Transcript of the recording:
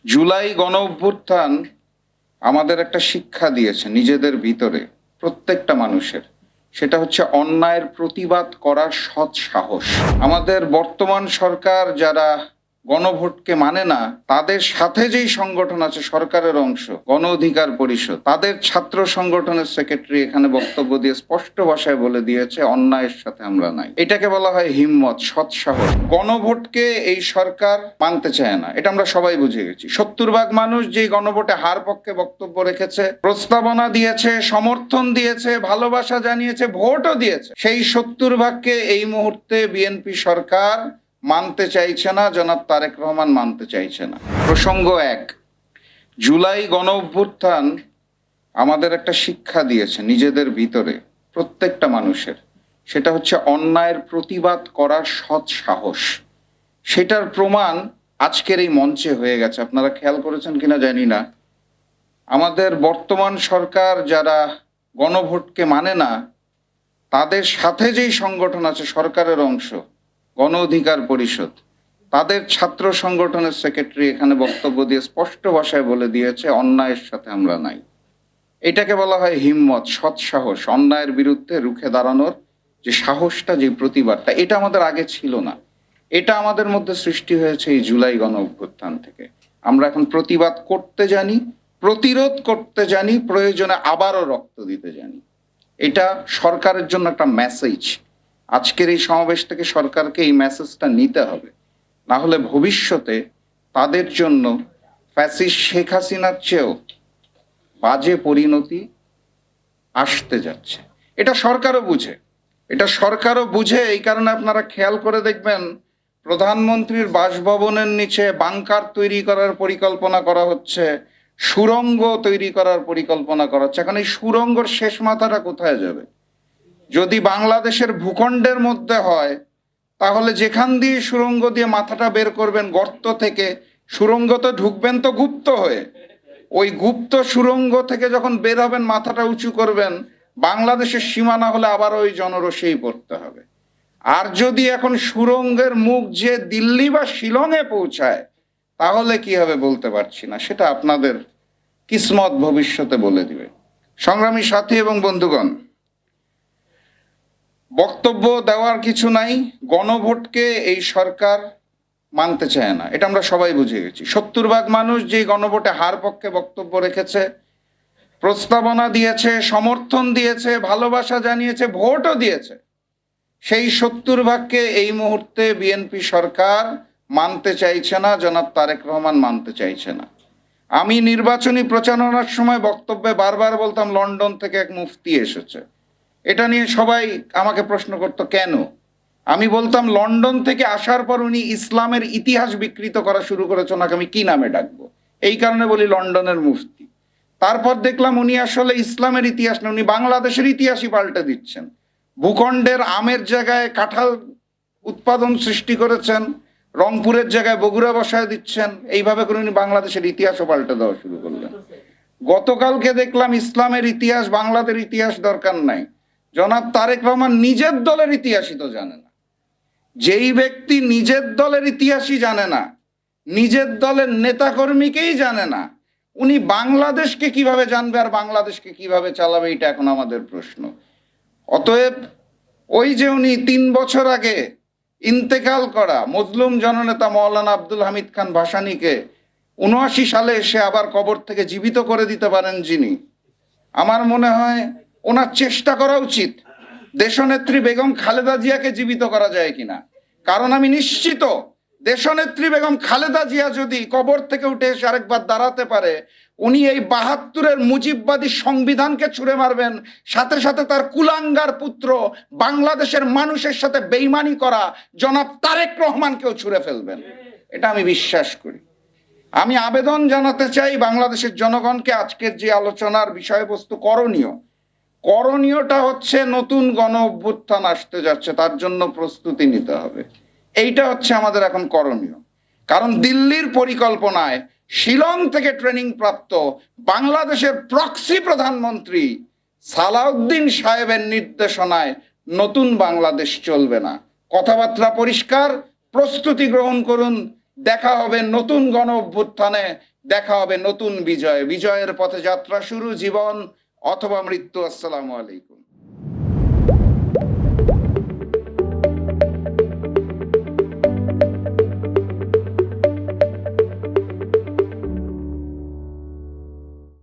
জুলাই গণ অভ্যুত্থান আমাদের একটা শিক্ষা দিয়েছে নিজেদের ভিতরে, প্রত্যেকটা মানুষের। সেটা হচ্ছে অন্যায়ের প্রতিবাদ করার সৎ সাহস। আমাদের বর্তমান সরকার যারা গণভোটকে মানে না, তাদের সাথে যেই সংগঠন আছে সরকারের অংশ, গণ অধিকার পরিষদ, তাদের ছাত্র সংগঠনের সেক্রেটারি এখানে বক্তব্য দিয়ে স্পষ্ট ভাষায় বলে দিয়েছে অন্যায়ের সাথে আমরা নাই। এটাকে বলা হয় হিম্মত, সৎ সাহস। গণভোটকে এই সরকার মানতে চায় না, এটা আমরা সবাই বুঝে গেছি। 70% মানুষ যেই গণভোটে হার পক্ষে বক্তব্য রেখেছে, প্রস্তাবনা দিয়েছে, সমর্থন দিয়েছে, ভালোবাসা জানিয়েছে, ভোটও দিয়েছে, সেই 70%কে এই মুহূর্তে বিএনপি সরকার মানতে চাইছে না। জনাব তারেক রহমান মানতে চাইছে না। প্রসঙ্গ 1, জুলাই গণ অভ্যুত্থান আমাদের একটা শিক্ষা দিয়েছে নিজেদের ভিতরে, প্রত্যেকটা মানুষের। সেটা হচ্ছে অন্যায়ের প্রতিবাদ করার সৎ সাহস। সেটার প্রমাণ আজকের এই মঞ্চে হয়ে গেছে। আপনারা খেয়াল করেছেন কিনা জানি না, আমাদের বর্তমান সরকার যারা গণভোটকে মানে না, তাদের সাথে যেই সংগঠন আছে সরকারের অংশ, গণ অধিকার পরিষদ, তাদের ছাত্র সংগঠনের সেক্রেটারি এখানে বক্তব্য দিয়ে স্পষ্ট ভাষায় বলে দিয়েছে অন্যায়ের সাথে আমরা নাই। এটাকে বলা হয় হিম্মত, সৎ সাহস। অন্যায়ের বিরুদ্ধে রুখে দাঁড়ানোর যে সাহসটা, যে প্রতিবাদটা, এটা আমাদের আগে ছিল না। এটা আমাদের মধ্যে সৃষ্টি হয়েছে এই জুলাই গণ অভ্যুত্থান থেকে। আমরা এখন প্রতিবাদ করতে জানি, প্রতিরোধ করতে জানি, প্রয়োজনে আবারও রক্ত দিতে জানি। এটা সরকারের জন্য একটা মেসেজ। আজকের এই সমাবেশ থেকে সরকারকে এই মেসেজটা নিতে হবে, না হলে ভবিষ্যতে তাদের জন্য ফ্যাসিস্ট শেখ হাসিনার চেয়েও বাজে পরিণতি আসতে যাচ্ছে। এটা সরকারও বুঝে, এই কারণে আপনারা খেয়াল করে দেখবেন প্রধানমন্ত্রীর বাসভবনের নিচে বাংকার তৈরি করার পরিকল্পনা করা হচ্ছে, সুড়ঙ্গ তৈরি করার পরিকল্পনা করা হচ্ছে। এখন এই সুড়ঙ্গর শেষ মাথাটা কোথায় যাবে? যদি বাংলাদেশের ভূখণ্ডের মধ্যে হয়, তাহলে যেখান দিয়ে সুড়ঙ্গ দিয়ে মাথাটা বের করবেন গর্ত থেকে, সুড়ঙ্গ তো ঢুকবেন তো গুপ্ত হয়ে, ওই গুপ্ত সুড়ঙ্গ থেকে যখন বের হবেন, মাথাটা উঁচু করবেন, বাংলাদেশের সীমানা হলে আবার ওই জনরসেই পড়তে হবে। আর যদি এখন সুড়ঙ্গের মুখ যে দিল্লি বা শিলংয়ে পৌঁছায়, তাহলে কি হবে বলতে পারছি না। সেটা আপনাদের কিসমত ভবিষ্যতে বলে দিবে। সংগ্রামী সাথী এবং বন্ধুগণ, বক্তব্য দেওয়ার কিছু নাই। গণভোটকে এই সরকার মানতে চায় না, এটা আমরা সবাই বুঝে গেছি। 70% মানুষ যেই গণভোটে হার পক্ষে বক্তব্য রেখেছে, প্রস্তাবনা দিয়েছে, সমর্থন দিয়েছে, ভালোবাসা জানিয়েছে, ভোটও দিয়েছে, সেই 70%কে এই মুহূর্তে বিএনপি সরকার মানতে চাইছে না। জনাব তারেক রহমান মানতে চাইছে না। আমি নির্বাচনী প্রচারণার সময় বক্তব্যে বারবার বলতাম লন্ডন থেকে এক মুফতি এসেছে। এটা নিয়ে সবাই আমাকে প্রশ্ন করতো কেন। আমি বলতাম লন্ডন থেকে আসার পর উনি ইসলামের ইতিহাস বিকৃত করা শুরু করেছে, ওনাকে আমি কি নামে ডাকবো? এই কারণে বলি লন্ডনের মুফতি। তারপর দেখলাম উনি আসলে ইসলামের ইতিহাস না, উনি বাংলাদেশের ইতিহাসই পাল্টে দিচ্ছেন। ভূখণ্ডের আমের জায়গায় কাঁঠাল উৎপাদন সৃষ্টি করেছেন, রংপুরের জায়গায় বগুড়া বসায় দিচ্ছেন। এইভাবে করে উনি বাংলাদেশের ইতিহাসও পাল্টে দেওয়া শুরু করলেন। গতকালকে দেখলাম ইসলামের ইতিহাস, বাংলাদেশের ইতিহাস দরকার নাই। জনাব তারেক রহমান নিজের দলের ইতিহাসই তো জানে না। যেই ব্যক্তি নিজের দলের ইতিহাসই জানে না, নিজের দলের নেতাকর্মীকেই জানে না, উনি বাংলাদেশকে কিভাবে জানবে আর বাংলাদেশকে কিভাবে চালাবে? এটা এখন আমাদের প্রশ্ন। অতএব ওই যে উনি 3 বছর আগে ইন্তেকাল করা মজলুম জননেতা মৌলানা আব্দুল হামিদ খান ভাসানীকে 79 সালে এসে আবার কবর থেকে জীবিত করে দিতে পারেন যিনি, আমার মনে হয় ওনার চেষ্টা করা উচিত দেশনেত্রী বেগম খালেদা জিয়াকে জীবিত করা যায় কিনা। কারণ আমি নিশ্চিত দেশনেত্রী বেগম খালেদা জিয়া যদি কবর থেকে উঠে এসে আরেকবার দাঁড়াতে পারে, উনি এই 72-এর মুজিববাদী সংবিধানকে ছুঁড়ে মারবেন, সাথে সাথে তার কুলাঙ্গার পুত্র বাংলাদেশের মানুষের সাথে বেইমানি করা জনাব তারেক রহমানকেও ছুঁড়ে ফেলবেন। এটা আমি বিশ্বাস করি। আমি আবেদন জানাতে চাই বাংলাদেশের জনগণকে, আজকের যে আলোচনার বিষয়বস্তু করণীয়টা হচ্ছে নতুন গণ অভ্যুত্থান আসতে যাচ্ছে, তার জন্য প্রস্তুতি নিতে হবে। এইটা হচ্ছে আমাদের এখন করণীয়। কারণ দিল্লির পরিকল্পনায় শিলং থেকে ট্রেনিং প্রাপ্ত বাংলাদেশের প্রক্সি প্রধানমন্ত্রী সালাউদ্দিন সাহেবের নির্দেশনায় নতুন বাংলাদেশ চলবে না। কথাবার্তা পরিষ্কার, প্রস্তুতি গ্রহণ করুন, দেখা হবে নতুন গণ অভ্যুত্থানে, দেখা হবে নতুন বিজয়। বিজয়ের পথে যাত্রা শুরু, জীবন অথবা মৃত্যু। আসসালামু আলাইকুম।